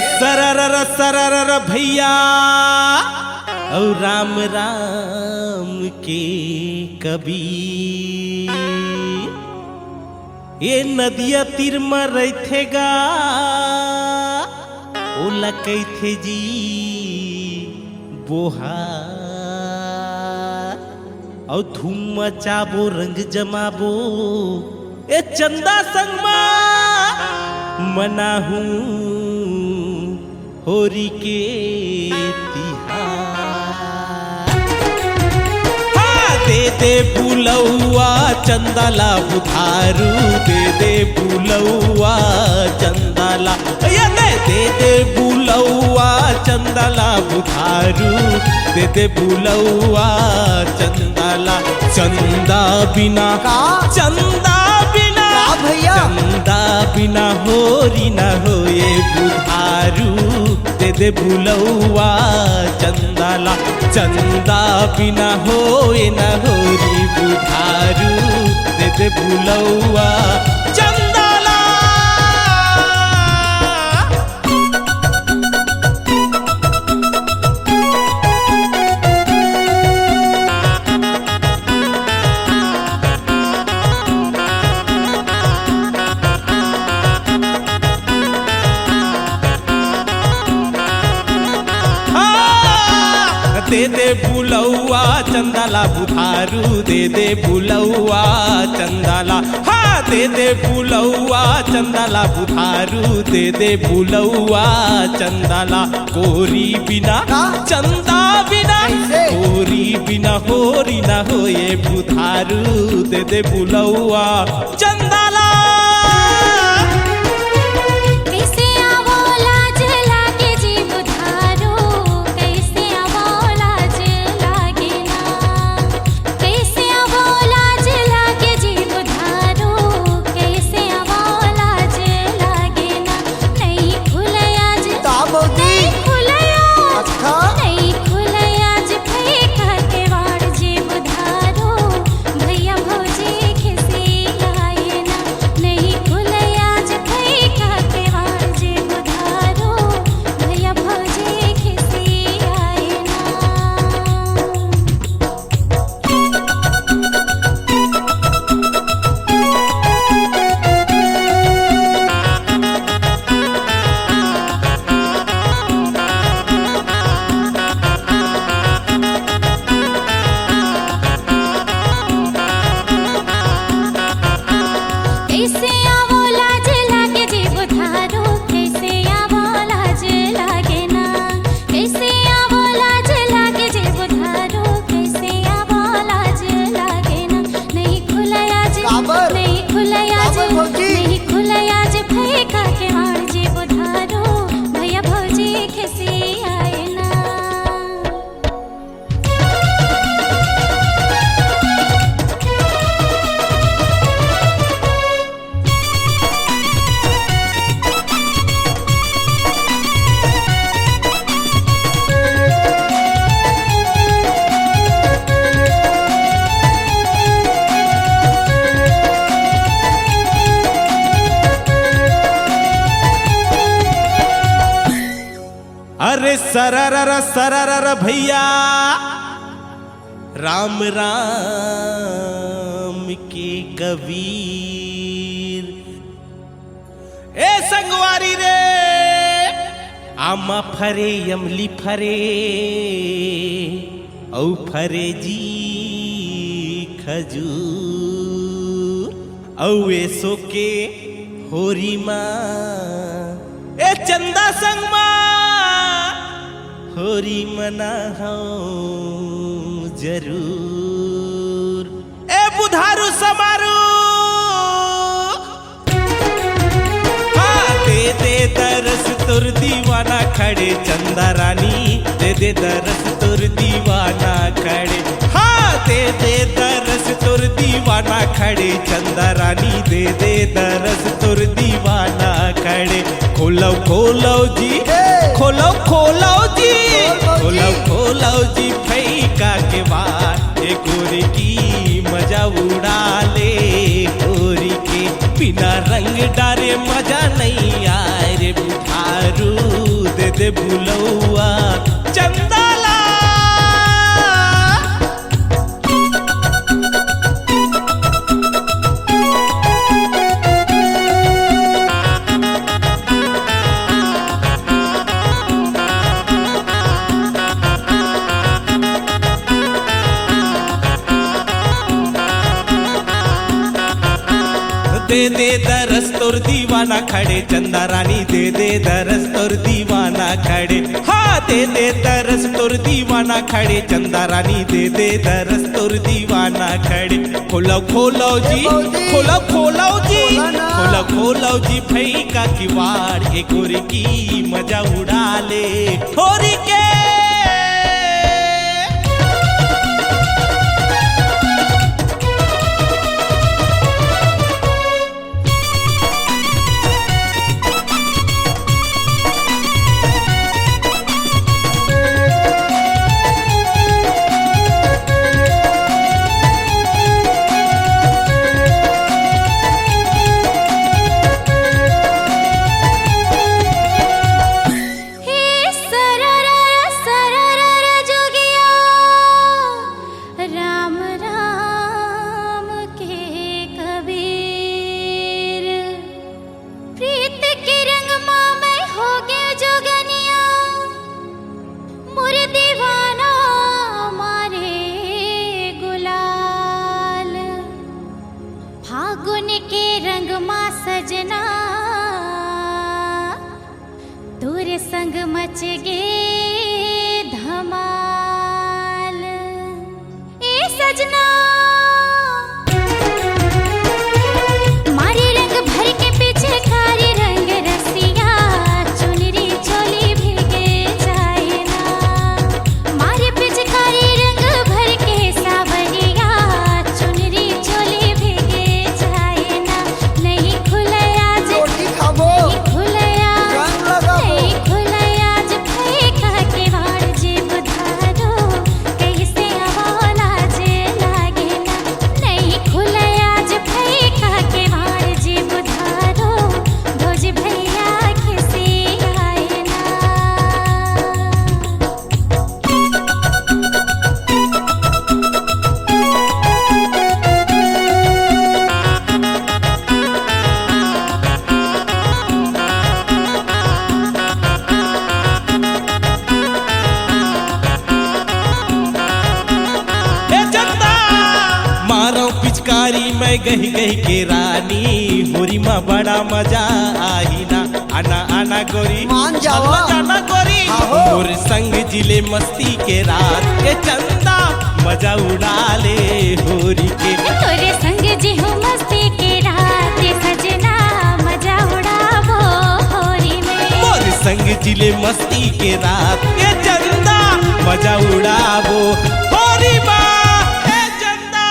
सरर भैया और राम राम के कबीर ये नदिया तीर में रहते गा ओला कहते जी बोहा और धूम मचाबो रंग जमाबो ए चंदा संगमा मनाहू होरी के तिहार दे दे बुलौआ चंदाला बुधारू दे बुलौआ चंदाला दे बुलौआ चंदाला बुधारू दे बुलौआ चंदाला चंदा बिना चंदा बिना भैया चंदा बिना होरी न होए बुधारू दे बुलौआ चंदाला चंदा बिना होए न होरी बुधारू दे बुलौआ चंदाला दे बुलौआ चंदाला बुधारू दे बुलौआ चंदाला हाँ दे बुलौआ चंदाला बुधारू दे बुलौआ चंदाला कोरी बिना चंदा बिना कोरी बिना होरी ना होए बुधारू दे बुलौआ चंदाला अरे सरर भैया राम राम के कबीर ए संगवारी रे आमा फरे यमली फरे औ फरे जी खजूर औ ऐसो के होरी माँ ए चंदा संगमा होरी मना हो जरूर ए बुधारू समारू हाँ दे दरस तुर दीवाना खड़े चंदा रानी दे दरस तुर दीवाना खड़े हाँ दे दरस तुर दीवाना खड़े चंदा रानी दे दरस तुर दीवाना खड़े खोलो खोलो जी खोलो खोलो जी खोलो जी फैका के बाद एक गोरी की मजा उड़ा ले गोरी के बिना रंग डारे मजा नहीं आए रे बुधारू दे बुलौआ चंदाला। दे दे दरस तोर दीवाना खड़े चंदा रानी, दे दे दरस तोर दीवाना खड़े। हाँ दे दे दरस तोर दीवाना खड़े चंदा रानी, दे दे दरस तोर दीवाना खड़े। खोलो खोलो जी, खोलो खोलो जी, खोलो खोलो जी भई का किवाड़, ए गोरी की मजा उड़ा ले होरी के। फागुन के रंग मां सजना तोरे संग मच गे धमाल। ए सजना मारी रंग भर के पीछे कारी रंग रसिया, चुनरी चोली भीगे जाए ना। मारे पीछे कारी रंग भर के सावरिया, चुनरी चोली भीगे जाए ना। नहीं खुले आज, नहीं खुले आज, नहीं खुले आज फेंका के वाड़ जे बुधारो, कैसे आवाला जे लागे ना। नहीं खुले आज फेंका के वाड़ जे बुधारो, भोज भैया खिसी आए ना। ए चंदा मारो पिचकारी मैं गही गही के रानी, होरी माँ बड़ा मजा आई ना। आना आना गोरी मान जाओ। अल्लाह जाना गोरी, आहो। मोर संग जिले मस्ती के रात। ए चंदा मजा उड़ा ले होरी के। तोरे संग जी हो मस्ती के रात, सजना मजा उड़ावो होरी में। मोर संग जिले मस्ती के रात, ए चंदा मजा उड़ावो होरी माँ। ए चंदा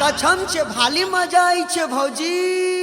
कछम छे भाली मजा आई छे भौजी।